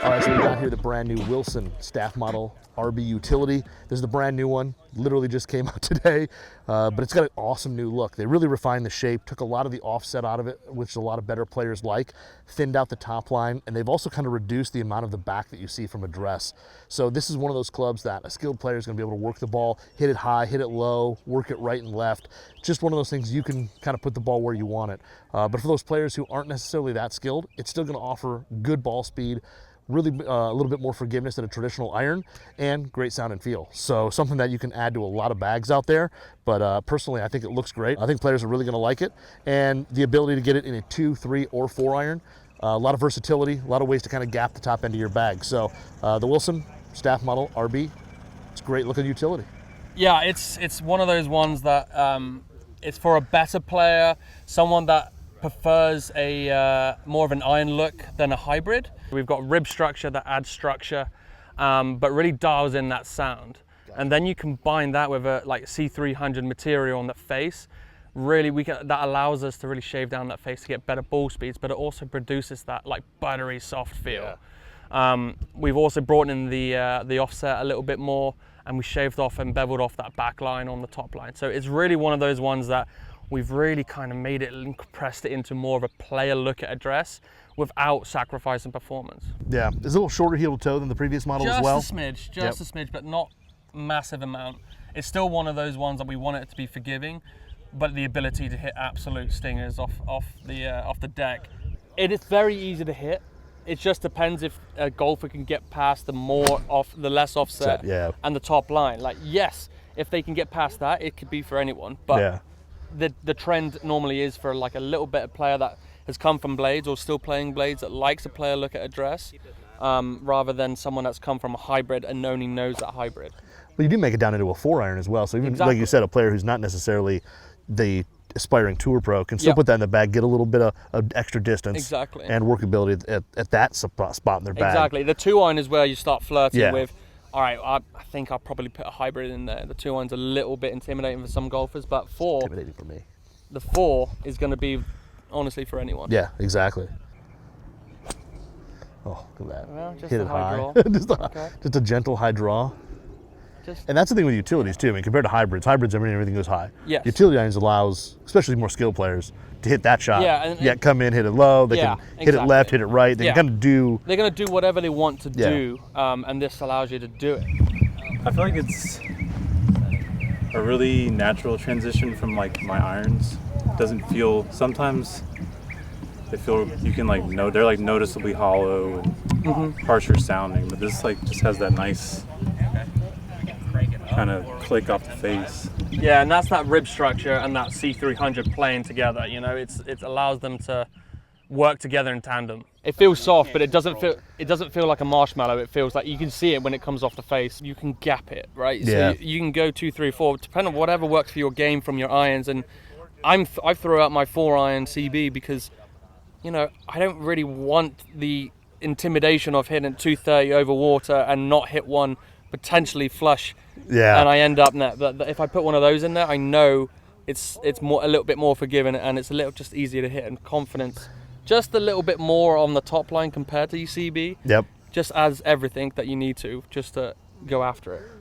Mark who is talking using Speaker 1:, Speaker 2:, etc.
Speaker 1: All right, so we got here the brand new Wilson staff model RB utility. This is the brand new one, literally just came out today, but it's got an awesome new look. They really refined the shape, took a lot of the offset out of it, which a lot of better players like, thinned out the top line, and they've also kind of reduced the amount of the back that you see from address. So this is one of those clubs that a skilled player is going to be able to work the ball, hit it high, hit it low, work it right and left. Just one of those things you can kind of put the ball where you want it. But for those players who aren't necessarily that skilled, it's still going to offer good ball speed, really a little bit more forgiveness than a traditional iron, and great sound and feel. So something that you can add to a lot of bags out there, but personally I think it looks great. I think players are really going to like it, and the ability to get it in a 2, 3, or 4 iron, a lot of versatility, a lot of ways to kind of gap the top end of your bag. So the Wilson staff model RB, it's a great looking utility.
Speaker 2: Yeah, it's one of those ones that it's for a better player, someone that prefers a more of an iron look than a hybrid. We've got rib structure that adds structure, but really dials in that sound. And then you combine that with a like C300 material on the face. Really, that allows us to really shave down that face to get better ball speeds, but it also produces that like buttery soft feel. Yeah. We've also brought in the offset a little bit more, and we shaved off and beveled off that back line on the top line. So it's really one of those ones that we've really kind of made it and compressed it into more of a player look at a dress without sacrificing performance.
Speaker 1: Yeah, it's a little shorter heel to toe than the previous model as well.
Speaker 2: Just a smidge, but not massive amount. It's still one of those ones that we want it to be forgiving, but the ability to hit absolute stingers off the deck. It is very easy to hit. It just depends if a golfer can get past the less offset and the top line. Like, yes, if they can get past that, it could be for anyone. But the trend normally is for like a little bit of player that has come from blades or still playing blades that likes a player look at a dress, rather than someone that's come from a hybrid and only knows that hybrid.
Speaker 1: But you do make it down into a 4 iron as well. So even like you said, a player who's not necessarily the aspiring tour pro can still put that in the bag, get a little bit of extra distance and workability at that spot in their bag.
Speaker 2: Exactly. The 2 iron is where you start flirting with, all right, I think I'll probably put a hybrid in there. The 2 iron's a little bit intimidating for some golfers, but 4,
Speaker 1: intimidating for me.
Speaker 2: The 4 is going to be honestly for anyone.
Speaker 1: Yeah, exactly. Oh, look at that.
Speaker 2: Well, just
Speaker 1: hit
Speaker 2: a
Speaker 1: it
Speaker 2: high
Speaker 1: high.
Speaker 2: draw.
Speaker 1: Just a gentle high draw. And that's the thing with utilities too. I mean, compared to hybrids, everything goes high.
Speaker 2: Yes.
Speaker 1: Utility irons allows, especially more skilled players, to hit that shot. And come in, hit it low. They can hit it left, hit it right. They can kind of do.
Speaker 2: They're going to do whatever they want to do, and this allows you to do it.
Speaker 3: I feel like it's a really natural transition from like my irons. It doesn't feel, sometimes they feel, you can like know, they're like noticeably hollow and harsher sounding, but this like just has that nice kind of click off the face.
Speaker 2: Yeah, and that's that rib structure and that C300 playing together. You know, it allows them to work together in tandem. It feels soft, but it doesn't feel like a marshmallow. It feels like you can see it when it comes off the face. You can gap it, right?
Speaker 1: Yeah.
Speaker 2: So you can go 2, 3, 4, depending on whatever works for your game from your irons. And I throw out my 4 iron CB because, you know, I don't really want the intimidation of hitting 230 over water and not hit one potentially flush.
Speaker 1: Yeah.
Speaker 2: And I end up net. But if I put one of those in there, I know it's more, a little bit more forgiving, and it's a little just easier to hit, and confidence just a little bit more on the top line compared to your CB.
Speaker 1: Yep.
Speaker 2: Just adds everything that you need to just to go after it.